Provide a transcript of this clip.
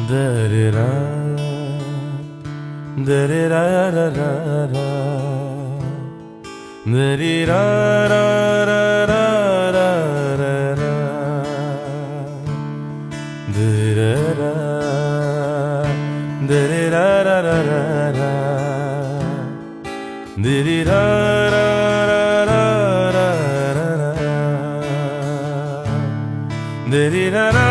Da-da-da, da-da-da-da-da-da, da-da-da-da-da-da-da, da-da-da, da-da-da-da-da-da, da-da-da-da-da-da, da-da-da.